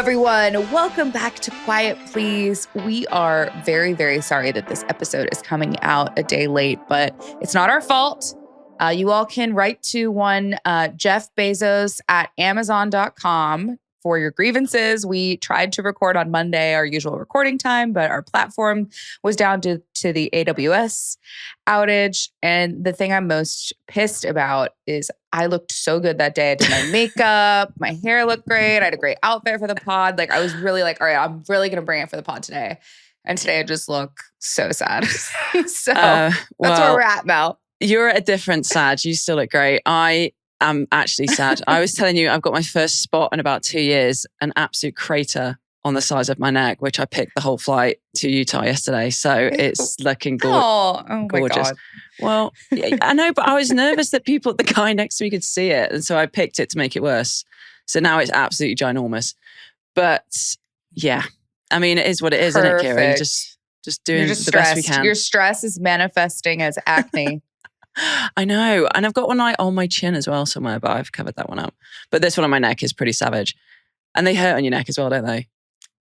everyone. Welcome back to Quiet Please. We are very, very sorry that this episode is coming out a day late, but it's not our fault. You all can write to one Jeff Bezos at Amazon.com for your grievances. We tried to record on Monday, our usual recording time, but our platform was down due to the AWS outage. And the thing I'm most pissed about is I looked so good that day. I did my makeup, my hair looked great. I had a great outfit for the pod. Like, I was really like, all right, I'm really going to bring it for the pod today. And today I just look so sad. So that's where we're at, Mel. You're at a different sad. You still look great. I am actually sad. I was telling you, I've got my first spot in about 2 years, an absolute crater on the sides of my neck, which I picked the whole flight to Utah yesterday. So it's looking gorgeous. Oh my God. Well, I know, but I was nervous that the guy next to me could see it. And so I picked it to make it worse. So now it's absolutely ginormous. But yeah, I mean, it is what it is, isn't it, Kira? Just doing the best we can. Your stress is manifesting as acne. I know. And I've got one on my chin as well somewhere, but I've covered that one up. But this one on my neck is pretty savage. And they hurt on your neck as well, don't they?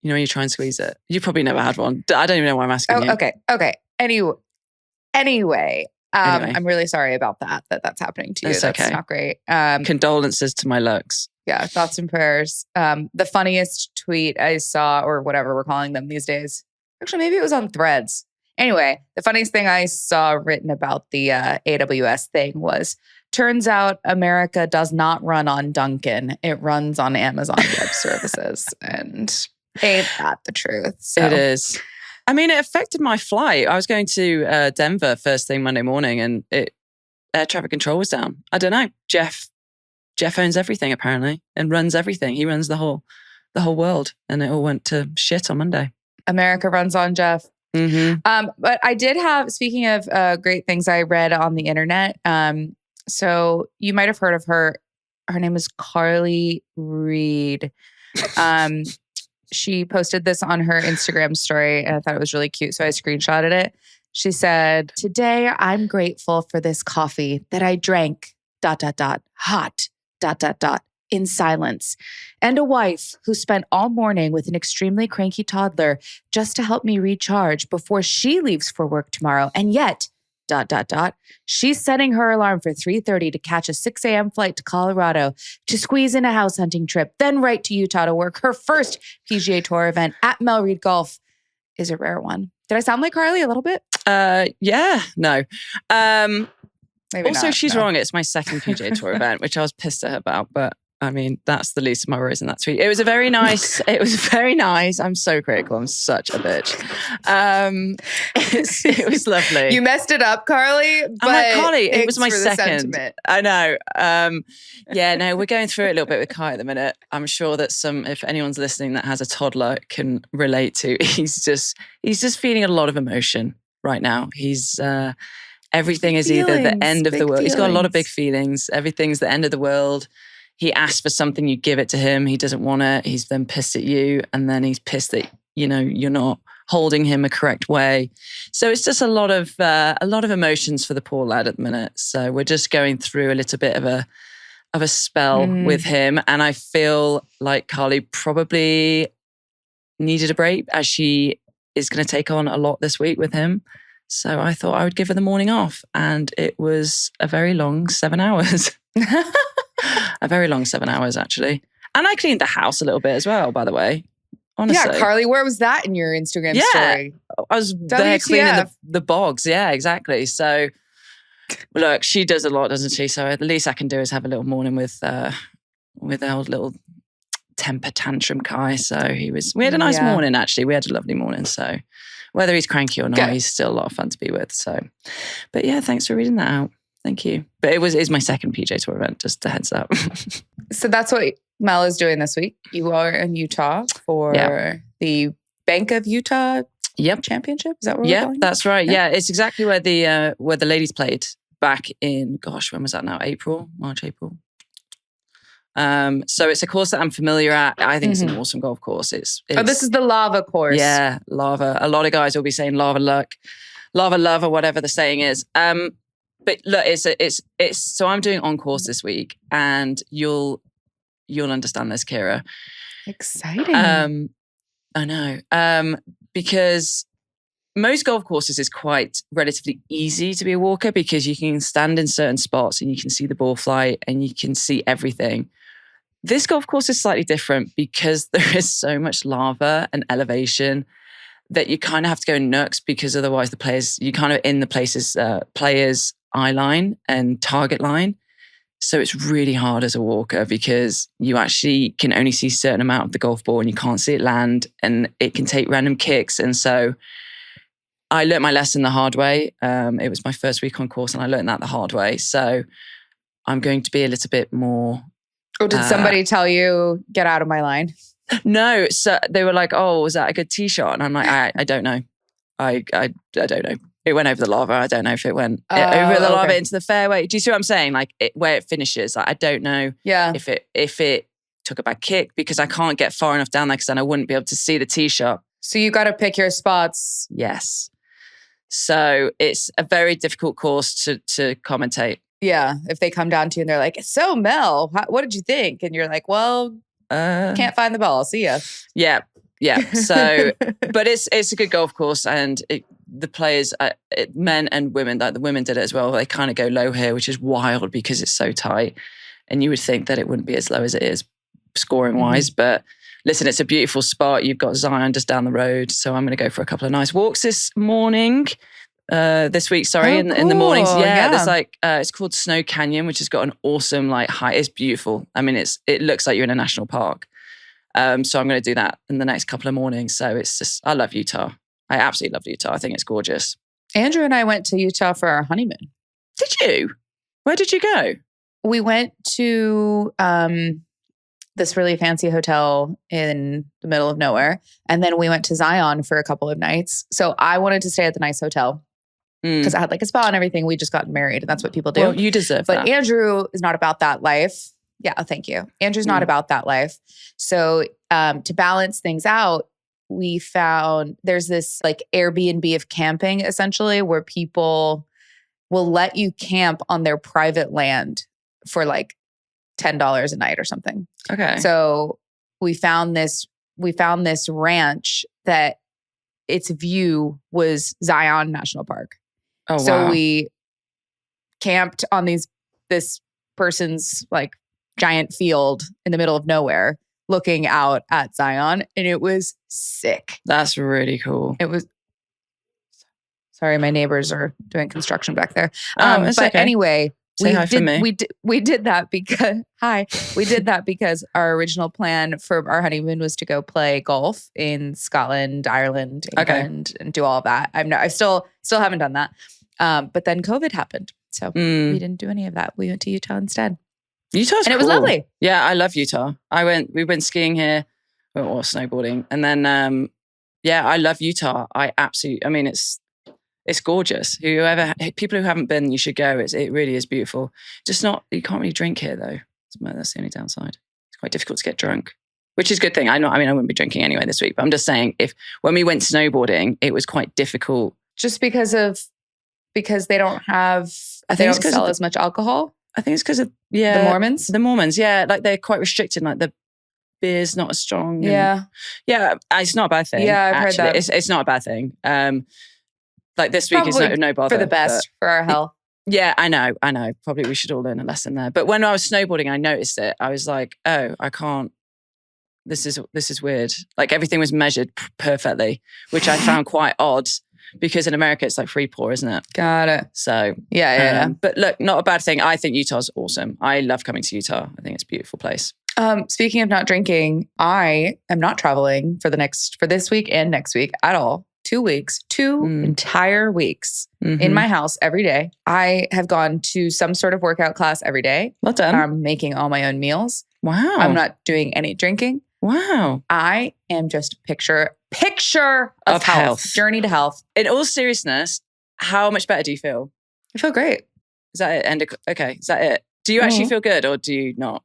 You know, when you try and squeeze it. You probably never had one. I don't even know why I'm asking you. Okay. Anyway, I'm really sorry about that's happening to you. That's not great. Condolences to my looks. Yeah, thoughts and prayers. The funniest tweet I saw, or whatever we're calling them these days. Actually, maybe it was on Threads. Anyway, the funniest thing I saw written about the AWS thing was, turns out America does not run on Dunkin'. It runs on Amazon Web Services. And ain't that the truth? So. It is. I mean, it affected my flight. I was going to Denver first thing Monday morning, and air traffic control was down. I don't know. Jeff owns everything apparently and runs everything. He runs the whole world, and it all went to shit on Monday. America runs on Jeff. Mm-hmm. But I did have, speaking of great things I read on the internet. So you might have heard of her. Her name is Charley Reid. She posted this on her Instagram story, and I thought it was really cute. So I screenshotted it. She said, "Today I'm grateful for this coffee that I drank, hot, in silence, and a wife who spent all morning with an extremely cranky toddler just to help me recharge before she leaves for work tomorrow. And yet, she's setting her alarm for 3:30 to catch a 6 a.m. flight to Colorado to squeeze in a house hunting trip, then right to Utah to work her first PGA Tour event at Mel Reid Golf is a rare one." Did I sound like Carly a little bit? Yeah, no. Maybe also, not, she's no. wrong. It's my second PGA Tour event, which I was pissed at her about, but I mean, that's the least of my worries in that tweet. It was very nice. I'm so critical. I'm such a bitch. It was lovely. You messed it up, Carly. But I'm like, Carly, it was my for the second. sentiment. I know. Yeah, no, we're going through it a little bit with Kai at the minute. I'm sure that if anyone's listening that has a toddler can relate to, he's just feeling a lot of emotion right now. He's everything is either the end of the world. He's got a lot of big feelings. Everything's the end of the world. He asks for something, you give it to him. He doesn't want it. He's then pissed at you. And then he's pissed that, you're not holding him a correct way. So it's just a lot of emotions for the poor lad at the minute. So we're just going through a little bit of a spell with him. And I feel like Carly probably needed a break, as she is going to take on a lot this week with him. So I thought I would give her the morning off. And it was a very long 7 hours. A very long 7 hours, actually. And I cleaned the house a little bit as well, by the way. Honestly. Yeah, Carly, where was that in your Instagram story? I was there cleaning the bogs. Yeah, exactly. So, look, she does a lot, doesn't she? So the least I can do is have a little morning with our little temper tantrum Kai. So we had a nice morning, actually. We had a lovely morning. So whether he's cranky or not, he's still a lot of fun to be with. So, but yeah, thanks for reading that out. Thank you. But it's my second PGA Tour event, just a heads up. So that's what Mel is doing this week. You are in Utah for the Bank of Utah Championship. Is that what we're calling it? That's right. Yeah, it's exactly where the ladies played back in, when was that now? March, April. So it's a course that I'm familiar at. I think it's an awesome golf course. It's this is the lava course. Yeah, lava. A lot of guys will be saying lava luck, lava love, or whatever the saying is. But look, it's so I'm doing on course this week, and you'll you'll understand this, Kira. Exciting. I know. Because most golf courses is quite relatively easy to be a walker because you can stand in certain spots and you can see the ball flight and you can see everything. This golf course is slightly different because there is so much lava and elevation that you kind of have to go nuts because otherwise you kind of in the players' eye line and target line. So it's really hard as a walker because you actually can only see a certain amount of the golf ball and you can't see it land and it can take random kicks. And so I learnt my lesson the hard way. It was my first week on course and I learnt that the hard way. So I'm going to be a little bit more... Oh, did somebody tell you, get out of my line? No. So they were like, oh, was that a good tee shot? And I'm like, I don't know. I don't know. It went over the lava. I don't know if it went over the lava into the fairway. Do you see what I'm saying? Like where it finishes. Like, I don't know if it took a bad kick because I can't get far enough down there because then I wouldn't be able to see the tee shot. So you got to pick your spots. Yes. So it's a very difficult course to commentate. Yeah. If they come down to you and they're like, so Mel, what did you think? And you're like, well, can't find the ball. See ya. Yeah. Yeah. So, but it's a good golf course and the players, men and women, like the women did it as well. They kind of go low here, which is wild because it's so tight. And you would think that it wouldn't be as low as it is scoring wise. But listen, it's a beautiful spot. You've got Zion just down the road. So I'm going to go for a couple of nice walks this week, in the mornings. Yeah. There's like, it's called Snow Canyon, which has got an awesome like height. It's beautiful. I mean, it looks like you're in a national park. So I'm going to do that in the next couple of mornings. So it's just, I love Utah. I absolutely love Utah. I think it's gorgeous. Andrew and I went to Utah for our honeymoon. Did you? Where did you go? We went to this really fancy hotel in the middle of nowhere. And then we went to Zion for a couple of nights. So I wanted to stay at the nice hotel because I had like a spa and everything. We just got married and that's what people do. Well, you deserve that. But Andrew is not about that life. Yeah, thank you. Andrew's not about that life. So to balance things out, we found there's this like Airbnb of camping essentially where people will let you camp on their private land for like $10 a night or something. Okay. So we found this ranch that its view was Zion National Park. Oh, wow. So we camped on this person's like giant field in the middle of nowhere looking out at Zion. And it was sick. That's really cool. It was, sorry, my neighbors are doing construction back there. But okay. Anyway, Say hi for me. We did that because our original plan for our honeymoon was to go play golf in Scotland, Ireland, England, and do all of that. I still haven't done that. But then COVID happened. So we didn't do any of that. We went to Utah instead. Utah's and cool. It was lovely. Yeah, I love Utah. We went skiing here or snowboarding. And then, I love Utah. I mean, it's gorgeous. People who haven't been, you should go. It really is beautiful. Just not, you can't really drink here though. That's the only downside. It's quite difficult to get drunk, which is a good thing. I wouldn't be drinking anyway this week, but I'm just saying when we went snowboarding, it was quite difficult. Just because they don't sell as much alcohol. I think it's because of, the Mormons? The Mormons, yeah. Like they're quite restricted. Like the beer's not as strong. Yeah. It's not a bad thing. Yeah, I've heard that. It's not a bad thing. Like this week is no bother. For the best, for our health. Yeah, I know. Probably we should all learn a lesson there. But when I was snowboarding, I noticed it. I was like, oh, I can't. This is weird. Like everything was measured perfectly, which I found quite odd. Because in America, it's like free pour, isn't it? Got it. So, yeah. But look, not a bad thing. I think Utah's awesome. I love coming to Utah. I think it's a beautiful place. Speaking of not drinking, I am not traveling for this week and next week at all. 2 weeks, entire weeks in my house every day. I have gone to some sort of workout class every day. Well done. I'm making all my own meals. Wow. I'm not doing any drinking. Wow. I am just a picture of health. Journey to health. In all seriousness, how much better do you feel? I feel great. Is that it? Is that it? Do you actually feel good or do you not?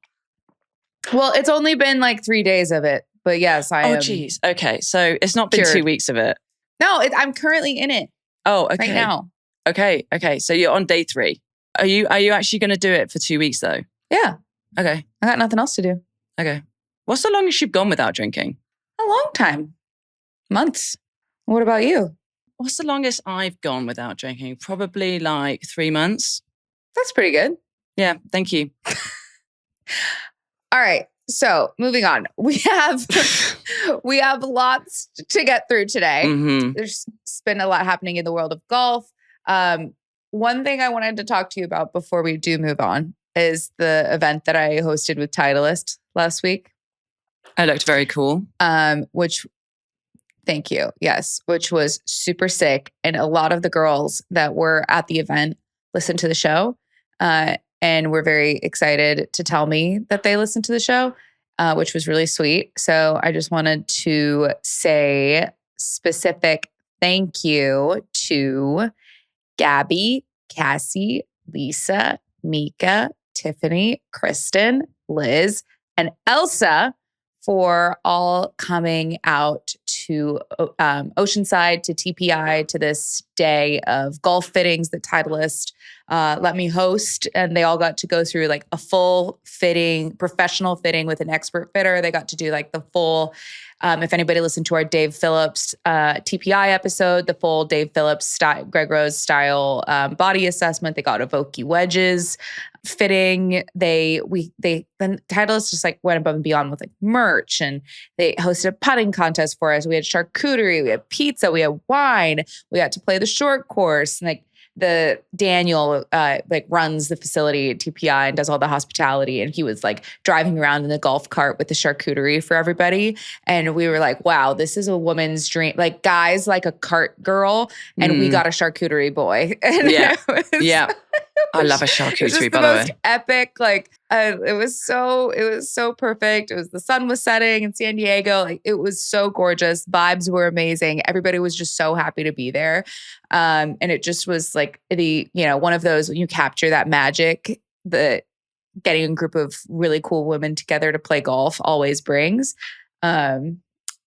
Well, it's only been like 3 days of it, but yes, I am. Oh, geez. Okay. So it's not been cured. 2 weeks of it. No, I'm currently in it. Oh, okay. Right now. Okay. So you're on day 3. Are you actually going to do it for 2 weeks though? Yeah. Okay. I got nothing else to do. Okay. What's the longest you've gone without drinking? A long time. Months. What about you? What's the longest I've gone without drinking? Probably like 3 months. That's pretty good. Yeah, thank you. All right. So moving on. We have lots to get through today. Mm-hmm. There's been a lot happening in the world of golf. One thing I wanted to talk to you about before we do move on is the event that I hosted with Titleist last week. It looked very cool. Thank you. Yes, which was super sick. And a lot of the girls that were at the event listened to the show and were very excited to tell me that they listened to the show, which was really sweet. So I just wanted to say specific thank you to Gabby, Cassie, Lisa, Mika, Tiffany, Kristen, Liz, and Elsa for all coming out to Oceanside, to TPI, to this day of golf fittings that Titleist let me host. And they all got to go through like a full fitting, professional fitting with an expert fitter. They got to do like the full, if anybody listened to our Dave Phillips TPI episode, the full Dave Phillips style, Greg Rose style body assessment. They got Evoke wedges fitting. Then Titleist just like went above and beyond with like merch, and they hosted a putting contest for us. We had charcuterie, we had pizza, we had wine. We got to play the short course, and like the Daniel like runs the facility at TPI and does all the hospitality, and he was like driving around in the golf cart with the charcuterie for everybody. And we were like, wow, this is a woman's dream. Like guys like a cart girl, and we got a charcuterie boy. And yeah. I love a charcuterie, by the way. Most epic. Like it was so perfect. The sun was setting in San Diego. Like it was so gorgeous. Vibes were amazing. Everybody was just so happy to be there. And it just was like one of those when you capture that magic that getting a group of really cool women together to play golf always brings. It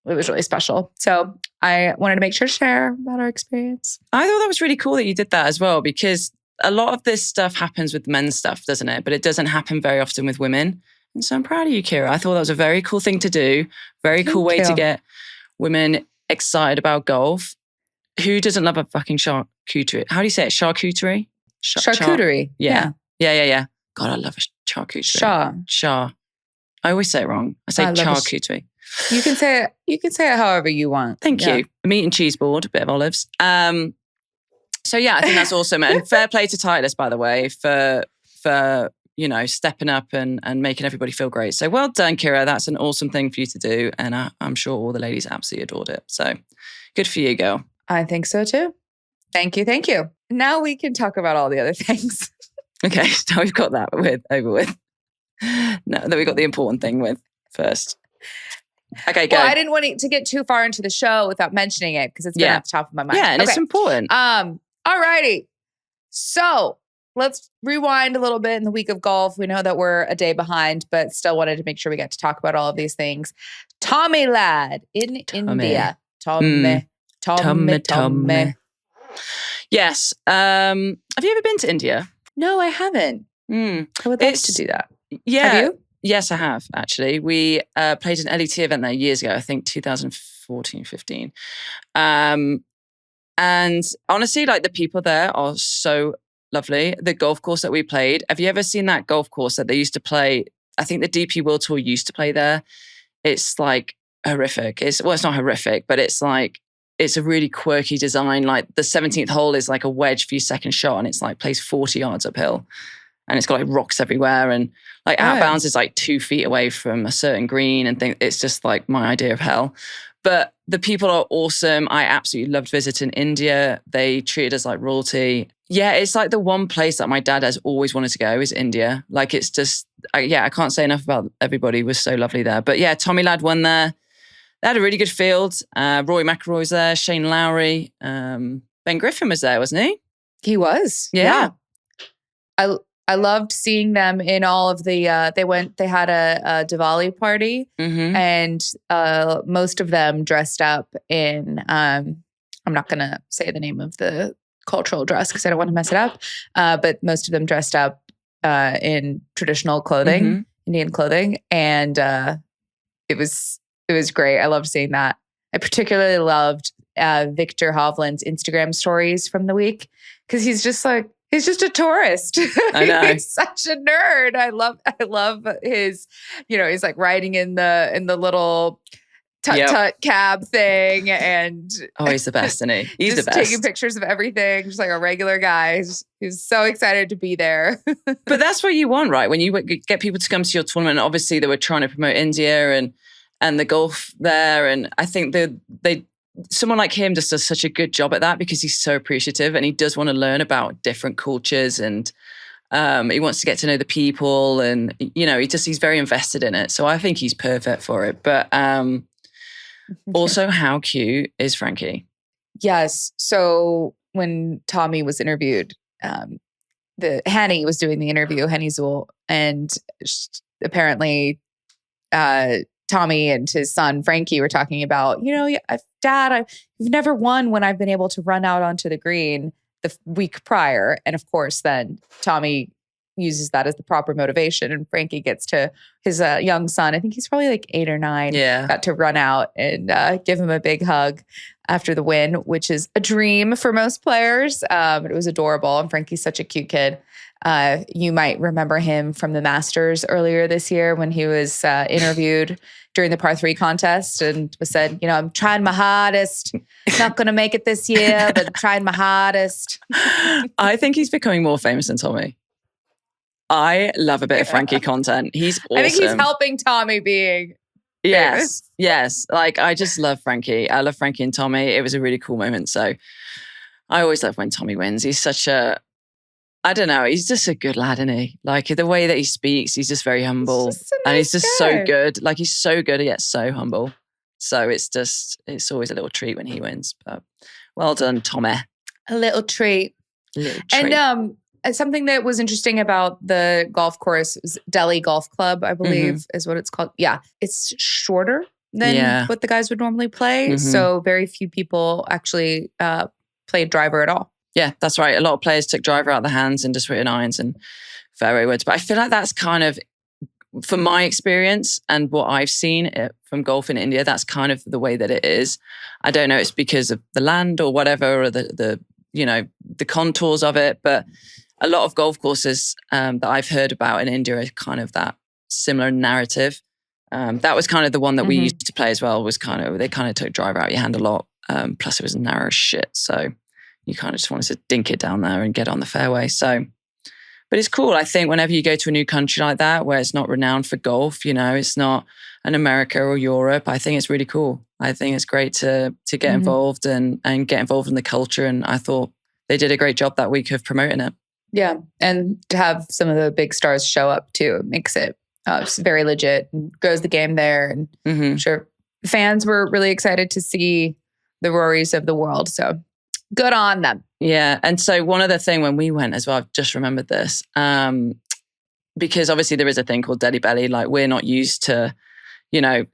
was really special. So I wanted to make sure to share about our experience. I thought that was really cool that you did that as well, because a lot of this stuff happens with men's stuff, doesn't it? But it doesn't happen very often with women. And so I'm proud of you, Kira. I thought that was a very cool thing to do. Very cool way to get women excited about golf. Who doesn't love a fucking charcuterie? How do you say it? Charcuterie? Charcuterie. Yeah. God, I love a charcuterie. Char. I always say it wrong. I say charcuterie. You can say it however you want. Thank you. A meat and cheese board, a bit of olives. So yeah, I think that's awesome. And fair play to Titleist, by the way, for stepping up and making everybody feel great. So well done, Kira. That's an awesome thing for you to do. And I'm sure all the ladies absolutely adored it. So good for you, girl. I think so too. Thank you. Now we can talk about all the other things. Okay, so we've got that over with. No, then we got the important thing with first. Okay, go. Well, I didn't want to get too far into the show without mentioning it because it's been at the top of my mind. Yeah, and it's important. All righty. So let's rewind a little bit in the week of golf. We know that we're a day behind, but still wanted to make sure we got to talk about all of these things. Tommy lad in India. Tommy. Yes. Have you ever been to India? No, I haven't. I would like to do that. Yeah. Have you? Yes, I have, actually. We played an LET event there years ago, I think 2014, 15. And honestly, like the people there are so lovely. The golf course that we played, have you ever seen that golf course that they used to play? I think the DP World Tour used to play there. It's like horrific. It's not horrific, but it's like, it's a really quirky design. Like the 17th hole is like a wedge for your second shot, and it's like plays 40 yards uphill. And it's got like rocks everywhere, and like outbounds is like 2 feet away from a certain green, and it's just like my idea of hell. But the people are awesome. I absolutely loved visiting India. They treated us like royalty. Yeah, it's like the one place that my dad has always wanted to go is India. Like it's just, I can't say enough about everybody. It was so lovely there. But yeah, Tommy Ladd won there. They had a really good field. Rory McIlroy was there, Shane Lowry. Ben Griffin was there, wasn't he? He was. Yeah. I loved seeing them in all of the, they had a Diwali party and most of them dressed up in, I'm not going to say the name of the cultural dress because I don't want to mess it up, but most of them dressed up in traditional clothing Indian clothing. And it was great. I loved seeing that. I particularly loved Victor Hovland's Instagram stories from the week because he's just a tourist. I know. He's such a nerd. I love his, he's like riding in the little tut cab thing, and he's the best, isn't he? He's just the best. taking pictures of everything, just like a regular guy. He's so excited to be there. But that's what you want, right? When you get people to come to your tournament, obviously they were trying to promote India and the golf there, and I think someone like him just does such a good job at that because he's so appreciative and he does want to learn about different cultures, and he wants to get to know the people, and he's very invested in it. So I think he's perfect for it. But also, how cute is Frankie? Yes. So when Tommy was interviewed, Henny was doing the interview, Henny Zool, and apparently Tommy and his son Frankie were talking about, Dad, I've never won when I've been able to run out onto the green the week prior. And of course, then Tommy uses that as the proper motivation, and Frankie gets to his young son, I think he's probably like 8 or 9, got to run out and give him a big hug after the win, which is a dream for most players. It was adorable, and Frankie's such a cute kid. You might remember him from the Masters earlier this year when he was interviewed during the par 3 contest and said, I'm trying my hardest. Not going to make it this year, but trying my hardest. I think he's becoming more famous than Tommy. I love a bit of Frankie content. He's awesome. I think he's helping Tommy being famous. Yes. Like, I just love Frankie. I love Frankie and Tommy. It was a really cool moment. So I always love when Tommy wins. He's such I don't know, he's just a good lad, isn't he? Like, the way that he speaks, he's just very humble. And he's just so good. Like, he's so good, yet so humble. So it's always a little treat when he wins. But well done, Tommy. A little treat. And something that was interesting about the golf course was Delhi Golf Club, I believe is what it's called. Yeah. It's shorter than what the guys would normally play. So very few people actually played driver at all. Yeah, that's right. A lot of players took driver out of the hands and just written irons and fairway woods. But I feel like that's kind of, from my experience and what I've seen from golf in India, that's kind of the way that it is. I don't know, it's because of the land or whatever, or the contours of it. But a lot of golf courses that I've heard about in India are kind of that similar narrative. That was kind of the one that we used to play as well, they kind of took driver out of your hand a lot. Plus it was narrow as shit. So you kind of just wanted to dink it down there and get on the fairway. So, but it's cool. I think whenever you go to a new country like that, where it's not renowned for golf, it's not an America or Europe, I think it's really cool. I think it's great to get involved and get involved in the culture. And I thought they did a great job that week of promoting it. Yeah. And to have some of the big stars show up too, it makes it very legit and grows the game there. And I'm sure fans were really excited to see the Rorys of the world. So good on them. Yeah. And so one other thing when we went as well, I've just remembered this, because obviously there is a thing called Delhi Belly. Like, we're not used to,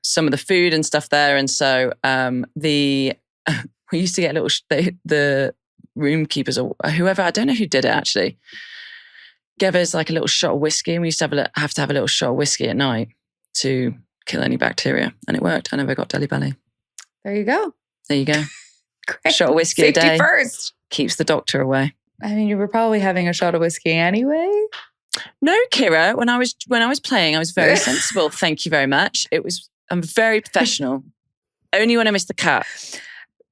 some of the food and stuff there. And so we used to get the room keepers or whoever, I don't know who did it actually, gave us like a little shot of whiskey, and we used to have to have a little shot of whiskey at night to kill any bacteria. And it worked. I never got Delhi Belly. There you go. Great. Shot of whiskey Safety a day. First. Keeps the doctor away. I mean, you were probably having a shot of whiskey anyway. No, Kira. When I was playing, I was very sensible. Thank you very much. I'm very professional. Only when I missed the cut,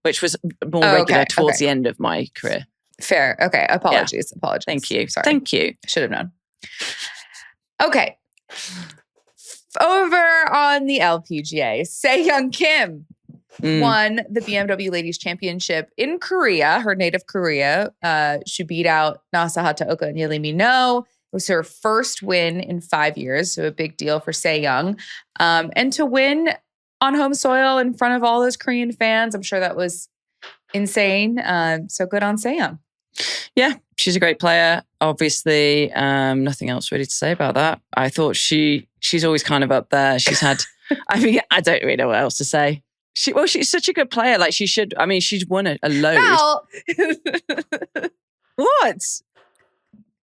which was more regular towards the end of my career. Fair. Okay. Apologies. Thank you. Sorry. Thank you. Should have known. Okay. Over on the LPGA, Saeyoung Kim won the BMW Ladies Championship in Korea, her native Korea. She beat out Nasahata Oka and Yelim No. It was her first win in 5 years, so a big deal for Saeyoung. And to win on home soil in front of all those Korean fans, I'm sure that was insane. So good on Saeyoung. Yeah, she's a great player. Obviously, nothing else really to say about that. I thought she's always kind of up there. She's had, I don't really know what else to say. She's such a good player. Like, she's won a load. Well. What?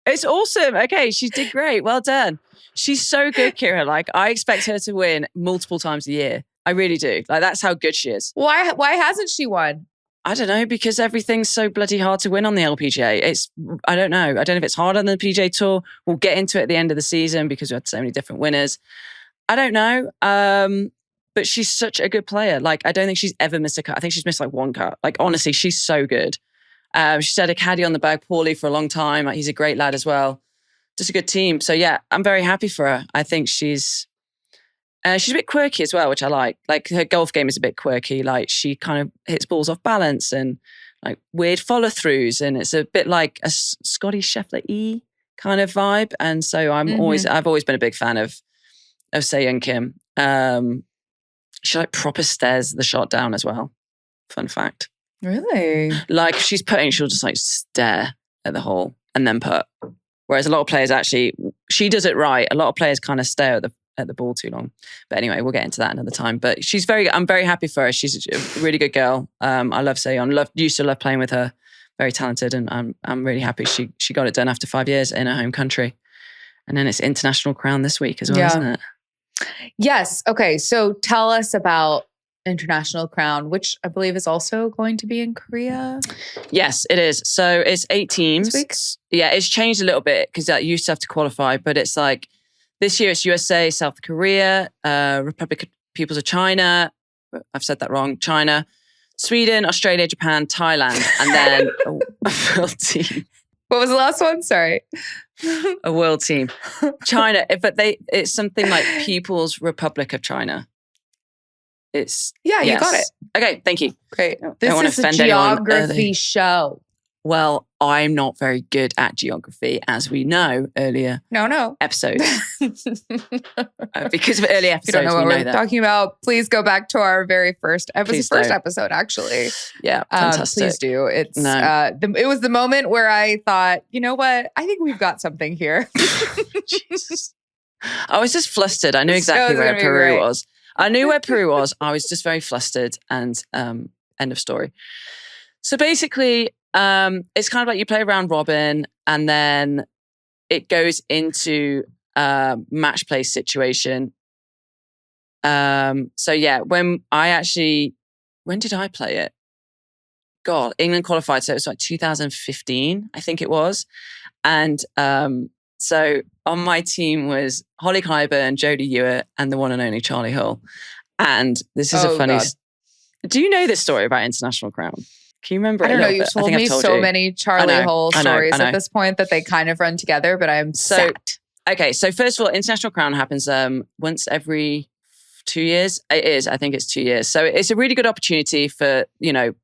It's awesome. Okay, she did great. Well done. She's so good, Kira. Like, I expect her to win multiple times a year. I really do. Like, that's how good she is. Why hasn't she won? I don't know, because everything's so bloody hard to win on the LPGA. I don't know. I don't know if it's harder than the PGA Tour. We'll get into it at the end of the season because we had so many different winners. I don't know. But she's such a good player. Like, I don't think she's ever missed a cut. I think she's missed like one cut. Like, honestly, she's so good. She's had a caddy on the bag, Paulie, for a long time. Like, he's a great lad as well. Just a good team. So yeah, I'm very happy for her. I think she's a bit quirky as well, which I like. Like, her golf game is a bit quirky. Like, she kind of hits balls off balance and like weird follow throughs, and it's a bit like a Scotty Scheffler-y kind of vibe. And so I've always been a big fan of Se-Young Kim. She like proper stares the shot down as well. Fun fact. Really? Like, if she's putting, she'll just like stare at the hole and then put. Whereas a lot of players actually, she does it right. A lot of players kind of stare at the ball too long. But anyway, we'll get into that another time. But I'm very happy for her. She's a really good girl. I love Se-Young. Used to love playing with her. Very talented, and I'm really happy she got it done after 5 years in her home country. And then it's International Crown this week as well, isn't it? Yes. Okay. So tell us about International Crown, which I believe is also going to be in Korea. Yes, it is. So it's 8 teams. This week? Yeah, it's changed a little bit because you used to have to qualify, but it's like this year it's USA, South Korea, Republic of Peoples of China. I've said that wrong. China, Sweden, Australia, Japan, Thailand, and then a world team. What was the last one? Sorry. A world team. China, but it's something like People's Republic of China. You got it. Okay, thank you. Great. This is a geography show. Well, I'm not very good at geography, as we know earlier. No. Episodes. Because of early episodes, if you don't know what we're talking about, please go back to our very first episode, actually. Yeah, fantastic. Please do. It was the moment where I thought, you know what? I think we've got something here. Jesus. I was just flustered. I knew exactly where Peru was. I knew where Peru was. I was just very flustered, and end of story. So basically, it's kind of like you play round robin, and then it goes into a match play situation. So yeah, when did I play it? God, England qualified, so it was like 2015, I think it was. And so on my team was Holly Clyburn, Jodie Hewitt, and the one and only Charley Hull. And this is a funny... God. Do you know this story about International Crown? Can you remember it? I don't know. You've told me so many Charley Hull stories at this point that they kind of run together, but I'm sacked. Okay, so first of all, International Crown happens once every 2 years. It is. I think it's 2 years. So it's a really good opportunity for,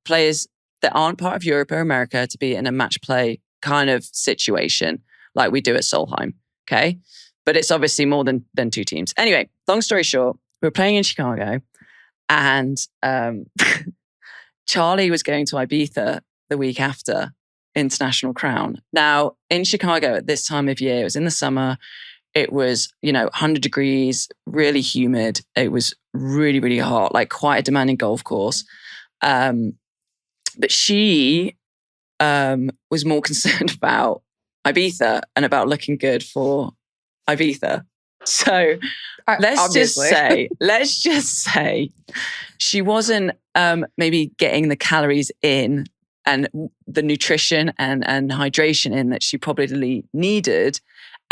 players that aren't part of Europe or America to be in a match play kind of situation like we do at Solheim. Okay. But it's obviously more than 2 teams. Anyway, long story short, we were playing in Chicago, and Charley was going to Ibiza the week after International Crown. Now, in Chicago at this time of year, it was in the summer. It was, 100 degrees, really humid. It was really, really hot, like quite a demanding golf course. But she was more concerned about Ibiza and about looking good for Ibiza. So let's just say she wasn't maybe getting the calories in and the nutrition and hydration in that she probably needed.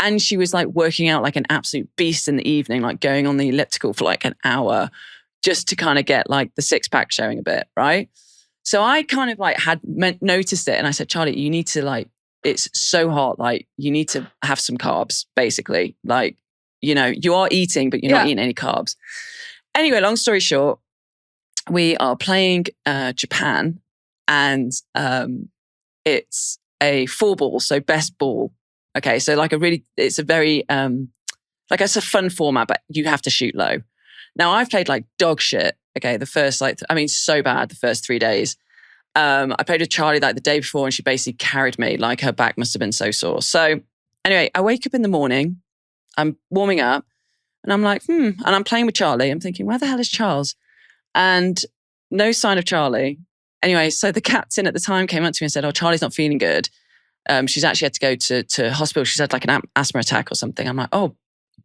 And she was like working out like an absolute beast in the evening, like going on the elliptical for like an hour just to kind of get like the 6-pack showing a bit, right? So I kind of like noticed it, and I said, Charley, you need to like, it's so hot, like you need to have some carbs, basically. Like, you are eating, but you're not eating any carbs. Anyway, long story short, we are playing Japan, and it's a 4-ball, so best ball. Okay, so like it's a very, like it's a fun format, but you have to shoot low. Now I've played like dog shit. Okay, the first so bad the first 3 days. I played with Charley like the day before, and she basically carried me. Like her back must have been so sore. So anyway, I wake up in the morning, I'm warming up, and I'm like, and I'm playing with Charley. I'm thinking, where the hell is Charles? And no sign of Charley. Anyway, so the captain at the time came up to me and said, oh, Charley's not feeling good. She's actually had to go to hospital. She's had like an asthma attack or something. I'm like, oh,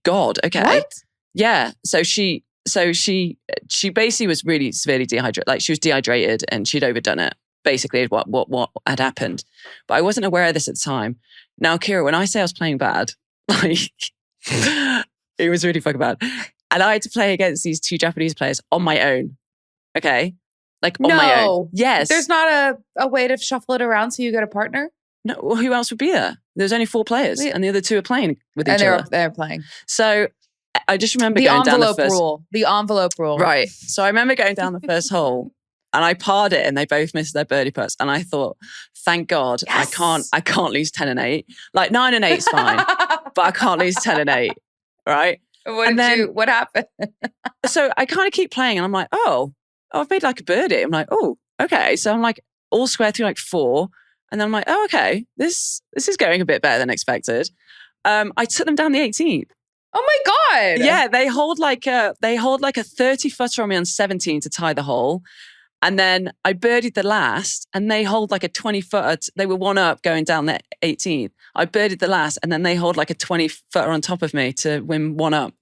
God, okay. What? Yeah. So she basically was really severely dehydrated. Like, she was dehydrated and she'd overdone it. Basically, what had happened. But I wasn't aware of this at the time. Now, Kira, when I say I was playing bad, like, it was really fucking bad. And I had to play against these 2 Japanese players on my own. Okay? Like, on my own. Yes. There's not a way to shuffle it around so you get a partner? No, well, who else would be there? There's only 4 players and the other 2 are playing with each other. They're playing. So I just remember going down the first... The envelope rule. Right. So I remember going down the first hole and I parred it and they both missed their birdie putts. And I thought, thank God, yes. I can't lose 10 and 8. Like 9 and 8 is fine, but I can't lose 10 and 8. Right. What happened? So I kind of keep playing and I'm like, oh, I've made like a birdie. I'm like, oh, okay. So I'm like all square through like 4. And then I'm like, oh, okay, this is going a bit better than expected. I took them down the 18th. Oh my God. Yeah, they hold like a 30 footer on me on 17 to tie the hole. And then I birdied the last and they hold like a 20 footer. They were 1 up going down the 18th. I birdied the last and then they hold like a 20 footer on top of me to win 1 up.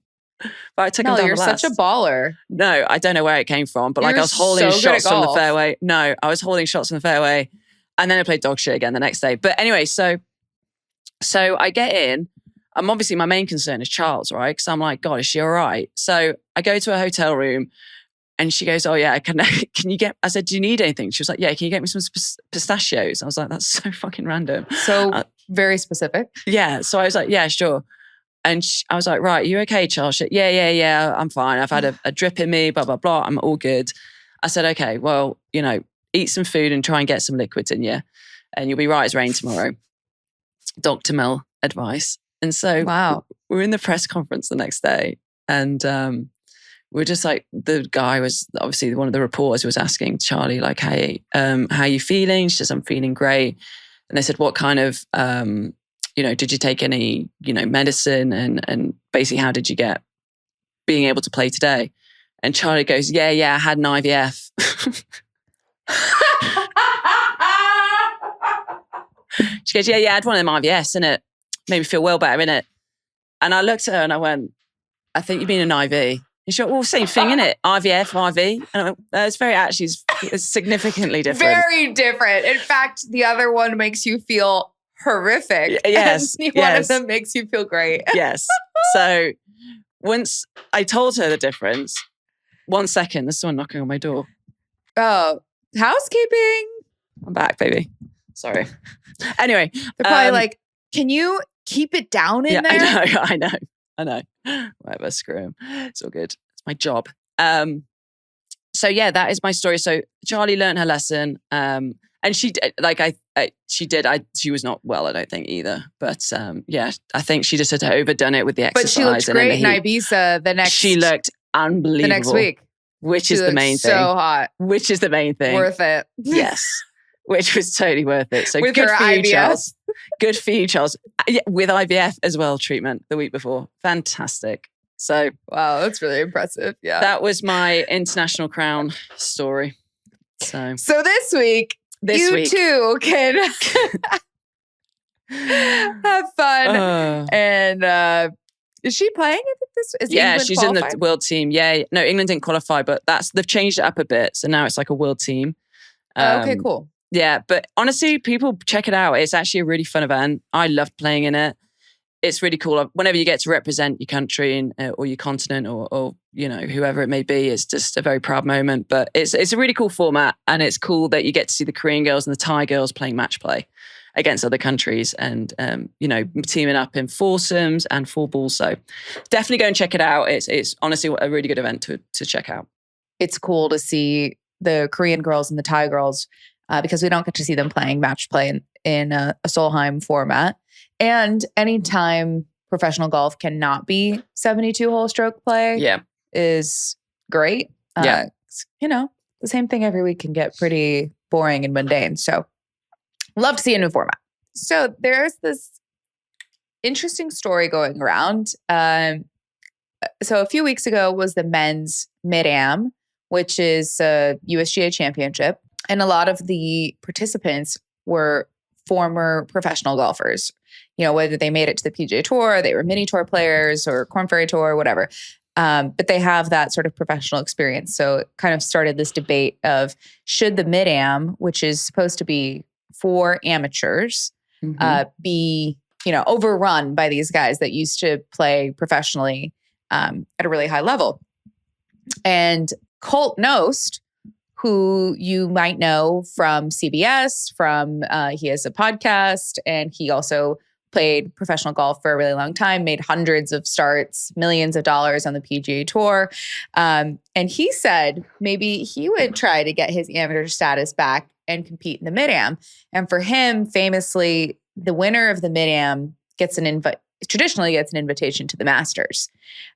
But I took them down you're the last. such a baller. No, I don't know where it came from, but like I was holding shots from the fairway. No, I was holding shots from the fairway. And then I played dog shit again the next day. But anyway, so I get in. Obviously my main concern is Charles, right? Because I'm like, God, is she all right? So I go to a hotel room and she goes, oh yeah, can you get, I said, do you need anything? She was like, yeah, can you get me some pistachios? I was like, that's so fucking random. So very specific. Yeah. So I was like, yeah, sure. And I was like, right, you okay, Charles? She, yeah, I'm fine. I've had a drip in me, blah, blah, blah. I'm all good. I said, okay, well, eat some food and try and get some liquids in you. And you'll be right as rain tomorrow. Dr. Mel advice. And so we're in the press conference the next day. And we're just like, the guy was obviously one of the reporters was asking Charley, like, hey, how are you feeling? She says, I'm feeling great. And they said, what kind of, did you take any, medicine? And basically, how did you get being able to play today? And Charley goes, yeah, I had an IVF. She goes, yeah, I had one of them IVS, innit? Made me feel well better, innit? And I looked at her and I went, I think you mean an IV. And she went, well, same thing, innit? IVF, IV. And I went, it's significantly different. Very different. In fact, the other one makes you feel horrific. Yes. And one of them makes you feel great. Yes. So once I told her the difference, 1 second, there's someone knocking on my door. Oh, housekeeping. I'm back, baby. Sorry. Anyway. They're probably like, can you keep it down in there? I know. Whatever, screw him. It's all good. It's my job. So yeah, that is my story. So Charley learned her lesson. And she, she was not well, I don't think either. But I think she just had overdone it with the exercise. But she looked great in Ibiza She looked unbelievable. The next week. Which is the main thing. So hot. Which is the main thing. Worth it. Yes. Which was totally worth it. So with good her for you, IVF. Charles. Good for you, Charles. Yeah, with IVF as well, treatment the week before. Fantastic. So wow, that's really impressive. Yeah. That was my international crown story. So this week, you too can have fun. And is she playing? England she's qualified? In the world team. Yeah. No, England didn't qualify, but they've changed it up a bit. So now it's like a world team. Okay, cool. Yeah, but honestly, people check it out. It's actually a really fun event. I loved playing in it. It's really cool. Whenever you get to represent your country or your continent or whoever it may be, it's just a very proud moment. But it's a really cool format, and it's cool that you get to see the Korean girls and the Thai girls playing match play against other countries and teaming up in foursomes and four balls. So definitely go and check it out. It's honestly a really good event to check out. It's cool to see the Korean girls and the Thai girls because we don't get to see them playing match play in a Solheim format. And anytime professional golf cannot be 72-hole stroke play is great. The same thing every week can get pretty boring and mundane. So love to see a new format. So there's this interesting story going around. So a few weeks ago was the men's Mid-Am, which is a USGA championship. And a lot of the participants were former professional golfers. Whether they made it to the PGA Tour, they were mini tour players or Korn Ferry Tour, whatever. But they have that sort of professional experience. So it kind of started this debate of should the mid-am, which is supposed to be for amateurs, be overrun by these guys that used to play professionally at a really high level. And Colt Knost, who you might know from CBS, he has a podcast, and he also played professional golf for a really long time, made hundreds of starts, millions of dollars on the PGA Tour. And he said maybe he would try to get his amateur status back and compete in the mid-am. And for him, famously, the winner of the mid-am traditionally gets an invitation to the Masters.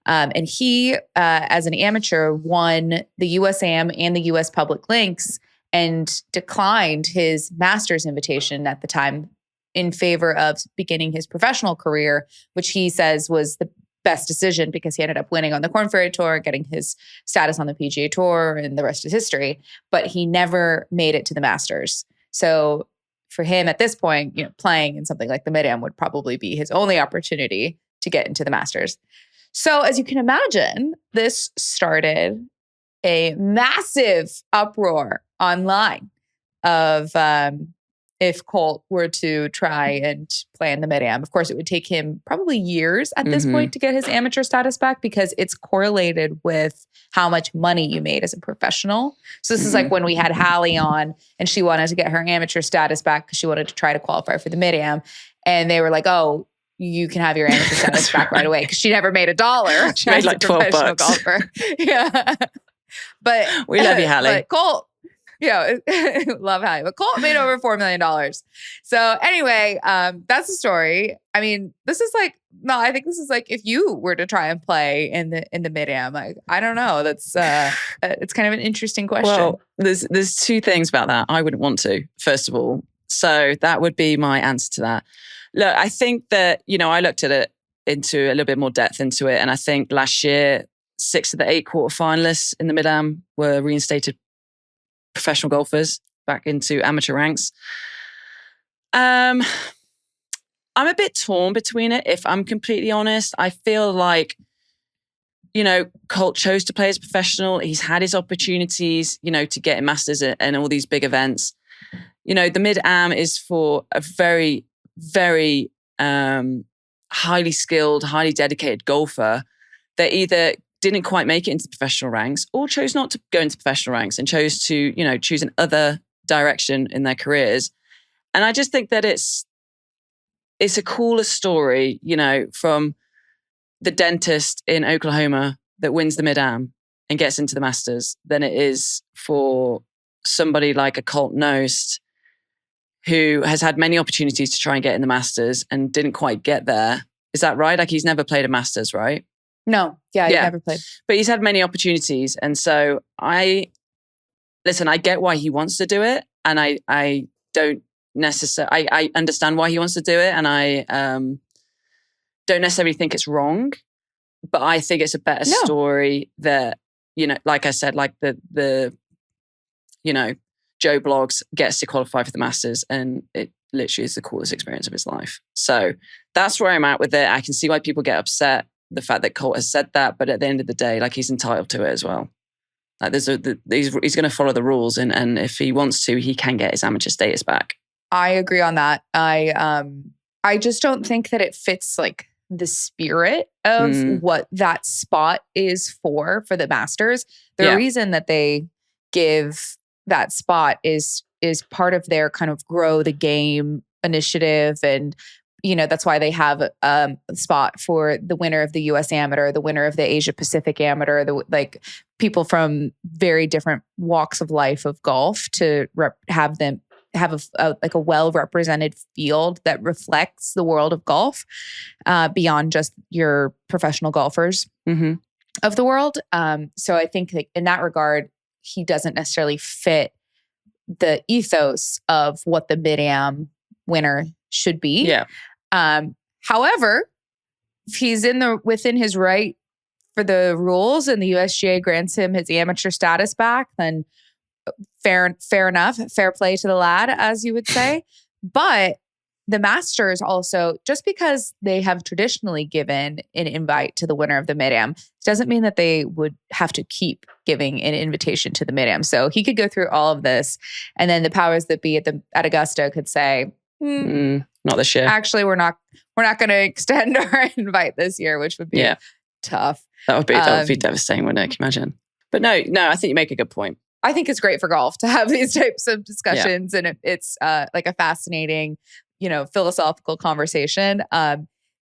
And he, as an amateur, won the USAM and the US Public Links and declined his Masters invitation at the time in favor of beginning his professional career, which he says was the best decision because he ended up winning on the Korn Ferry Tour, getting his status on the PGA Tour, and the rest is history. But he never made it to the Masters. So for him at this point, playing in something like the mid-am would probably be his only opportunity to get into the Masters. So as you can imagine, this started a massive uproar online of if Colt were to try and play in the mid-am. Of course, it would take him probably years at this point to get his amateur status back because it's correlated with how much money you made as a professional. So this is like when we had Hallie on and she wanted to get her amateur status back because she wanted to try to qualify for the mid-am. And they were like, oh, you can have your amateur status back right away because she never made $1. She made like $12. Golfer. Yeah. But we love you, Hallie. But Colt, love Hallie. But Colt made over $4 million. So anyway, that's the story. I mean, I think this is like if you were to try and play in the mid-am. Like, I don't know. That's it's kind of an interesting question. Well, there's two things about that. I wouldn't want to, first of all. So that would be my answer to that. Look, I think that, I looked at it into a little bit more depth into it. And I think last year, 6 of the 8 quarterfinalists in the mid-am were reinstated professional golfers back into amateur ranks. I'm a bit torn between it, if I'm completely honest. I feel like, Colt chose to play as a professional. He's had his opportunities, to get in Masters and all these big events. The mid-am is for a very, very highly skilled, highly dedicated golfer that either didn't quite make it into professional ranks or chose not to go into professional ranks and chose to, choose another direction in their careers. And I just think that it's a cooler story, from the dentist in Oklahoma that wins the mid-am and gets into the Masters than it is for somebody like a Colt Knost who has had many opportunities to try and get in the Masters and didn't quite get there. Is that right? Like he's never played a Masters, right? No. Yeah, he never played. But he's had many opportunities. And so I get why he wants to do it. And I don't necessarily, I understand why he wants to do it. And I don't necessarily think it's wrong. But I think it's a better story that, like I said, like the Joe Blogs gets to qualify for the Masters and it literally is the coolest experience of his life. So that's where I'm at with it. I can see why people get upset, the fact that Colt has said that, but at the end of the day, like he's entitled to it as well. Like he's going to follow the rules and if he wants to, he can get his amateur status back. I agree on that. I just don't think that it fits like the spirit of what that spot is for the Masters. The reason that they give that spot is part of their kind of grow the game initiative. And, that's why they have a spot for the winner of the US Amateur, the winner of the Asia Pacific Amateur, people from very different walks of life of golf to have a well-represented field that reflects the world of golf beyond just your professional golfers of the world. So I think that in that regard, he doesn't necessarily fit the ethos of what the mid-am winner should be. Yeah. However, if he's within his right for the rules and the USGA grants him his amateur status back, then fair enough, fair play to the lad, as you would say. But the Masters also, just because they have traditionally given an invite to the winner of the Mid-Am, doesn't mean that they would have to keep giving an invitation to the Mid-Am. So he could go through all of this, and then the powers that be at Augusta could say, not this year. Actually, we're not going to extend our invite this year, which would be tough. That would be devastating, wouldn't it? Can you imagine? But no, I think you make a good point. I think it's great for golf to have these types of discussions, and it's like a fascinating, philosophical conversation.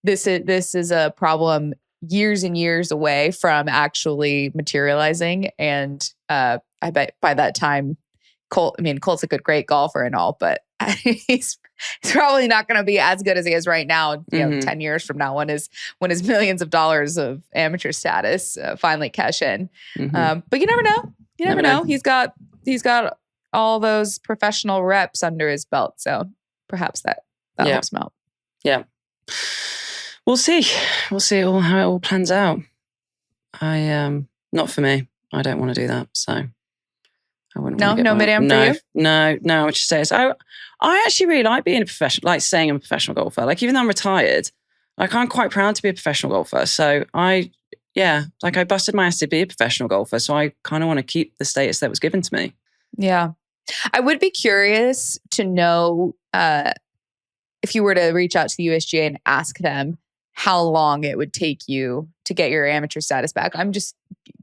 This is a problem years and years away from actually materializing, and I bet by that time, Colt's a great golfer and all, but he's probably not going to be as good as he is right now. 10 years from now, when his millions of dollars of amateur status finally cash in. But you never know. You never know. He's got all those professional reps under his belt, so perhaps that helps him out. Yeah, we'll see. We'll see how it all plans out. Not for me. I don't want to do that. So I wouldn't. No Mid-Am for you. No. I would just say I actually really like being a professional, like saying I'm a professional golfer. Like even though I'm retired, like I'm quite proud to be a professional golfer. So I busted my ass to be a professional golfer. So I kind of want to keep the status that was given to me. Yeah. I would be curious to know if you were to reach out to the USGA and ask them how long it would take you to get your amateur status back. I'm just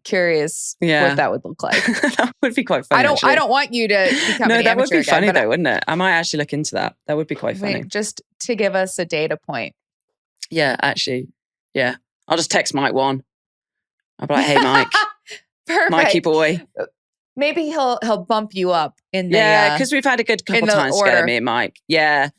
curious what that would look like. That would be quite funny. I don't want you to become an amateur. No, that would be funny again, though, wouldn't it? I might actually look into that. That would be quite funny. Just to give us a data point. Yeah, actually. Yeah. I'll just text Mike one. I'll be like, hey, Mike. Perfect. Mikey boy. Maybe he'll bump you up in the because we've had a good couple times together, me and Mike. Yeah.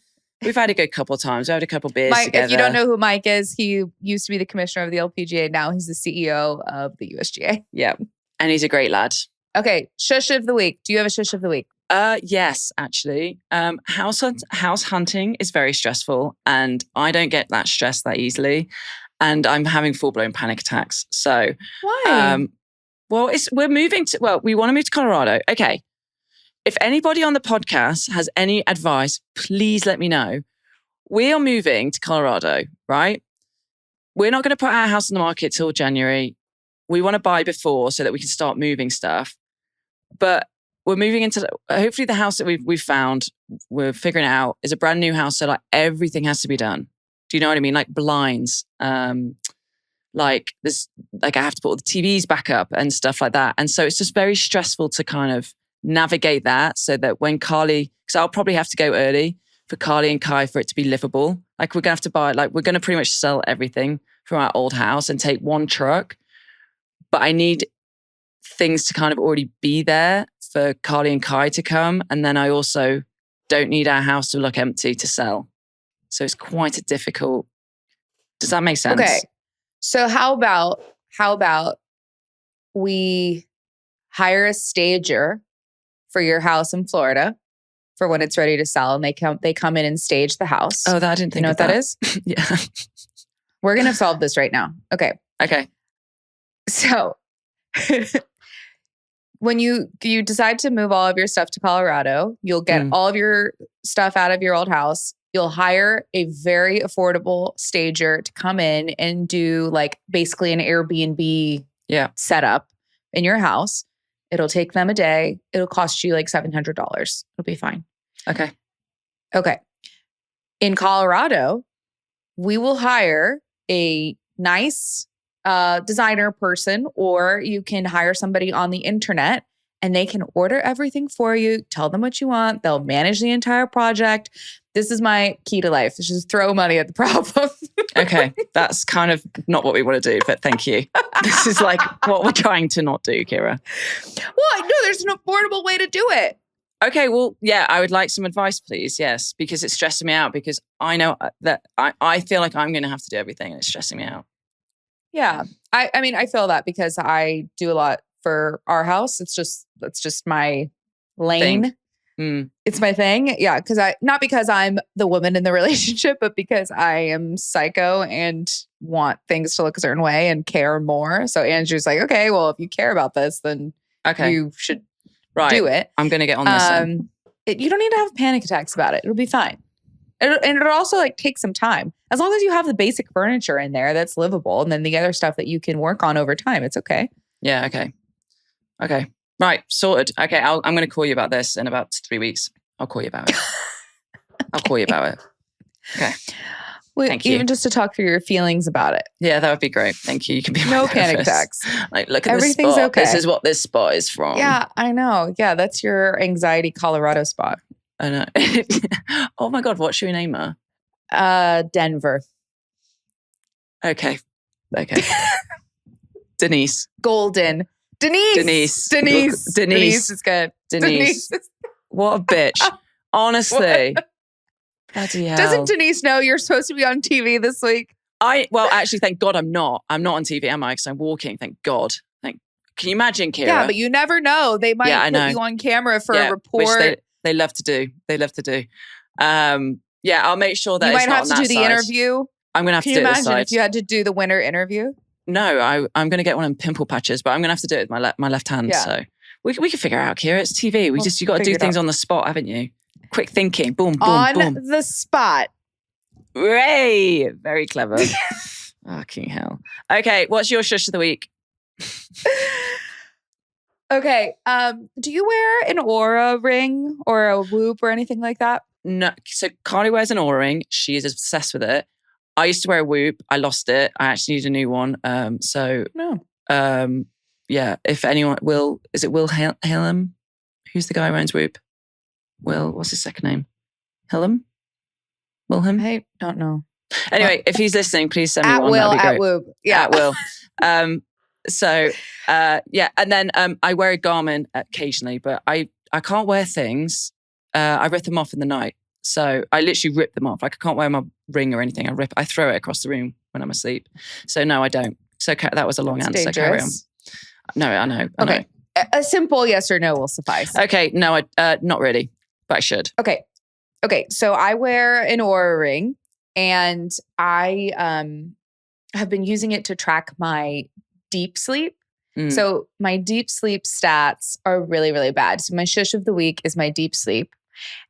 We've had a good couple times. We had a couple beers together. If you don't know who Mike is, he used to be the commissioner of the LPGA. Now he's the CEO of the USGA. Yeah. And he's a great lad. Okay. Shush of the week. Do you have a shush of the week? Yes, actually. House hunting is very stressful, and I don't get that stressed that easily. And I'm having full-blown panic attacks. So why? We want to move to Colorado. Okay. If anybody on the podcast has any advice, please let me know. We are moving to Colorado, right? We're not going to put our house on the market till January. We want to buy before so that we can start moving stuff. But we're moving into, hopefully the house that we've found, we're figuring it out, is a brand new house. So like everything has to be done. Do you know what I mean? Like blinds, like this, like I have to put all the TVs back up and stuff like that. And so it's just very stressful to kind of navigate that, so that when Carly, because I'll probably have to go early for Carly and Kai for it to be livable. Like we're going to have to buy, like we're going to pretty much sell everything from our old house and take one truck. But I need things to kind of already be there for Carly and Kai to come. And then I also don't need our house to look empty to sell. So it's quite a difficult. Does that make sense? Okay. So how about we hire a stager for your house in Florida for when it's ready to sell, and they come in and stage the house. Oh, that I didn't think. You know what that is? Yeah. We're gonna solve this right now. Okay. So when you decide to move all of your stuff to Colorado, you'll get all of your stuff out of your old house. You'll hire a very affordable stager to come in and do like basically an Airbnb setup in your house. It'll take them a day. It'll cost you like $700. It'll be fine. Okay. In Colorado, we will hire a nice designer person, or you can hire somebody on the internet and they can order everything for you. Tell them what you want. They'll manage the entire project. This is my key to life. It's just throw money at the problem. Okay. That's kind of not what we want to do, but thank you. This is like what we're trying to not do, Kira. Well, no, there's an affordable way to do it. Okay. Well, yeah, I would like some advice, please. Yes, because it's stressing me out, because I know that I feel like I'm going to have to do everything and it's stressing me out. Yeah. I mean, I feel that because I do a lot for our house. That's just my lane. It's my thing. Yeah. Not because I'm the woman in the relationship, but because I am psycho and want things to look a certain way and care more. So Andrew's like, okay, well, if you care about this, then you should do it. I'm going to get on this. You don't need to have panic attacks about it. It'll be fine. And it'll also like take some time. As long as you have the basic furniture in there that's livable, and then the other stuff that you can work on over time, it's okay. Yeah, okay. Right, sorted. Okay, I'm going to call you about this in about 3 weeks. I'll call you about it. I'll call you about it. Okay. Wait, Thank you. even just to talk through your feelings about it. Yeah, that would be great. Thank you. You can be no panic attacks. Like, look at Everything's this spot. okay. This is what this spot is from. Yeah, I know. Yeah, that's your anxiety Colorado spot. I know. Oh my God, what should we name her? Denver. Okay. Denise. Golden. Denise is good. Denise. What a bitch. Honestly. Bloody hell. Doesn't Denise know you're supposed to be on TV this week? Well, actually, thank God I'm not. I'm not on TV, am I? Because I'm walking. Thank God. Can you imagine, Kira? Yeah, but you never know. They might put you on camera for a report. Which they love to do. Yeah, I'll make sure that you it's might not have on to that do the side. interview. I'm going to have to do it this Can you side. imagine if you had to do the winter interview? No, I'm going to get one of them pimple patches, but I'm going to have to do it with my left hand. Yeah. So we can figure it out, Kira. It's TV. You got to do things on the spot, haven't you? Quick thinking. Boom, boom, on boom. On the spot. Ray. Very clever. Fucking hell. Okay, what's your shush of the week? Okay. Do you wear an aura ring or a whoop or anything like that? No. So Carly wears an aura ring. She is obsessed with it. I used to wear a whoop. I lost it. I actually need a new one. Yeah. If anyone is it Will Hillam? Who's the guy who owns Whoop? Will, what's his second name? Hillam? Wilhelm? I don't know. Anyway, if he's listening, please send me at one. Will, That'd be great. at Whoop. Yeah. At Will. And then I wear a garment occasionally, but I can't wear things. I rip them off in the night. So I literally rip them off. Like I can't wear my ring or anything. I throw it across the room when I'm asleep. So no, I don't. So that was a long answer. Dangerous. Carry on. No, I know. Okay. A simple yes or no will suffice. Okay. No, not really, but I should. Okay. So I wear an aura ring, and I have been using it to track my deep sleep. So my deep sleep stats are really, really bad. So my shush of the week is my deep sleep.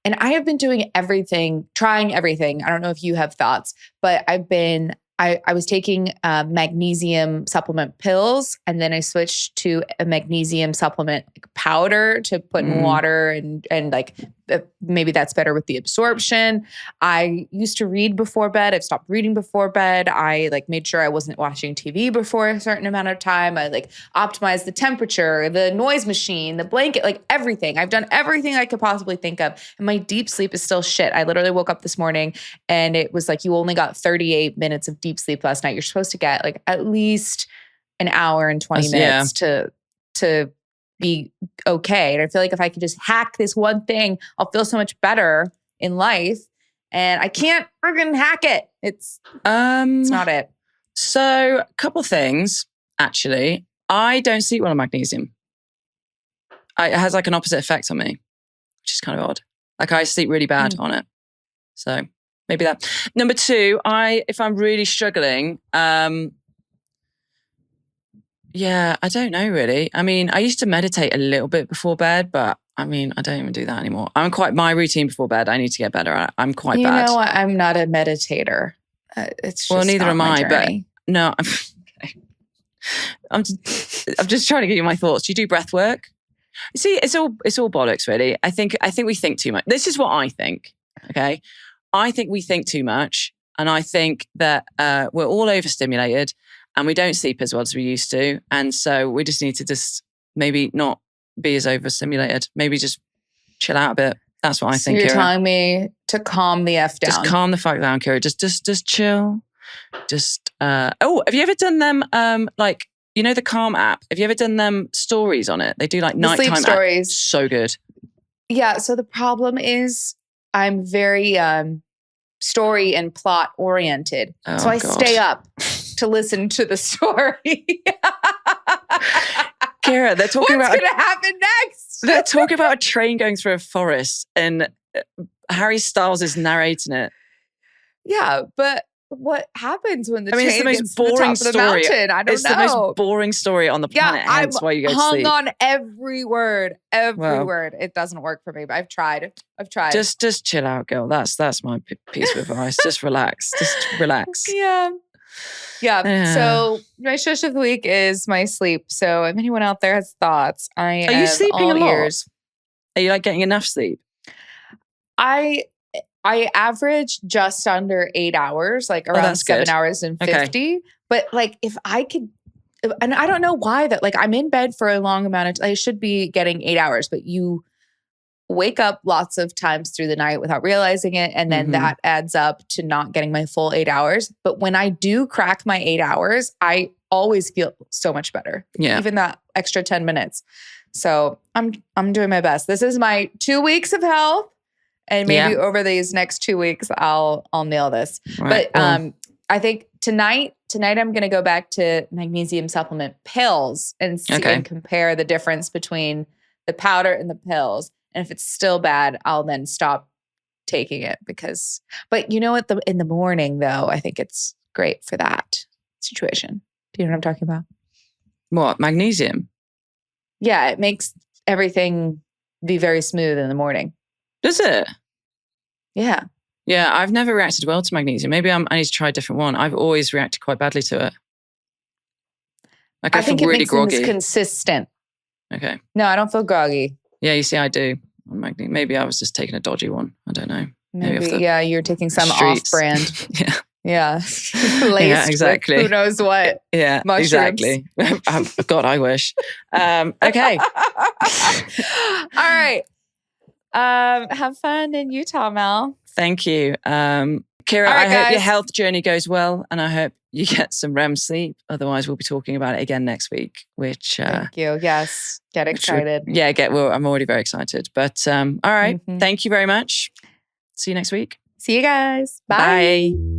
And I have been doing everything, trying everything. I don't know if you have thoughts, but I was taking magnesium supplement pills, and then I switched to a magnesium supplement powder to put in water, and like maybe that's better with the absorption. I used to read before bed. I've stopped reading before bed. I made sure I wasn't watching TV before a certain amount of time. I optimized the temperature, the noise machine, the blanket, everything. I've done everything I could possibly think of. And my deep sleep is still shit. I literally woke up this morning and it was you only got 38 minutes of deep sleep last night. You're supposed to get at least an hour and 20 minutes to be okay. And I feel like if I could just hack this one thing, I'll feel so much better in life. And I can't friggin' hack it. It's not it. So a couple things, actually. I don't sleep well on magnesium. It has an opposite effect on me, which is kind of odd. I sleep really bad on it. So maybe that. Number two, if I'm really struggling, I don't know really. I mean, I used to meditate a little bit before bed, but I mean, I don't even do that anymore. My routine before bed, I need to get better. I'm quite bad. You know what? I'm not a meditator. It's just neither am I, journey. But no, okay. I'm just trying to give you my thoughts. Do you do breath work? See, it's all bollocks, really. I think we think too much. This is what I think. Okay, I think we think too much, and I think that we're all overstimulated, and we don't sleep as well as we used to, and so we just need to just maybe not be as overstimulated. Maybe just chill out a bit. That's what I think. You're Kira. telling me to calm the F down. Just calm the fuck down, Kira. Just chill. Just have you ever done them the Calm app? Have you ever done them stories on it? They do nighttime sleep stories. So good. Yeah. So the problem is I'm very story and plot oriented. So I stay up to listen to the story. Kira, they're talking What's going to happen next? They're talking about a train going through a forest and Harry Styles is narrating it. Yeah, but what happens when the I mean, it's train the gets most to the top boring of the story. mountain. I don't It's know. the most boring story on the planet. I'm Hence why you go to hung sleep. on every word. Well, Word. It doesn't work for me, but I've tried. Just chill out, girl. That's my piece of advice. Just relax. Just relax. Yeah. So my shush of the week is my sleep. So if anyone out there has thoughts, I am Are you sleeping all a lot? ears. Are you like getting enough sleep? I average just under 8 hours, like around 7 hours and 50. But like if I could, and I don't know why that, like I'm in bed for a long amount of time. I should be getting 8 hours, but you wake up lots of times through the night without realizing it. And then that adds up to not getting my full 8 hours. But when I do crack my 8 hours, I always feel so much better. Yeah. Even that extra 10 minutes. So I'm doing my best. This is my 2 weeks of health. And maybe over these next 2 weeks, I'll nail this. Right. But I think tonight I'm going to go back to magnesium supplement pills and see and compare the difference between the powder and the pills. And if it's still bad, I'll then stop taking it but you know what? In the morning though, I think it's great for that situation. Do you know what I'm talking about? What? Magnesium? Yeah. It makes everything be very smooth in the morning. Does it? Yeah. Yeah, I've never reacted well to magnesium. Maybe I need to try a different one. I've always reacted quite badly to it. Like I think feel really groggy. Things consistent. Okay. No, I don't feel groggy. Yeah, you see, I do on magnesium. Maybe I was just taking a dodgy one. I don't know. Maybe you're taking some off-brand. Yeah. Yeah. Yeah, exactly. Who knows what? Yeah, mushrooms. Exactly. God, I wish. Okay. All right. Have fun in Utah, Mel. Thank you. Kira, I hope your health journey goes well and I hope you get some REM sleep. Otherwise, we'll be talking about it again next week, which... Thank you. Yes. Get excited. I'm already very excited. But all right. Thank you very much. See you next week. See you guys. Bye. Bye.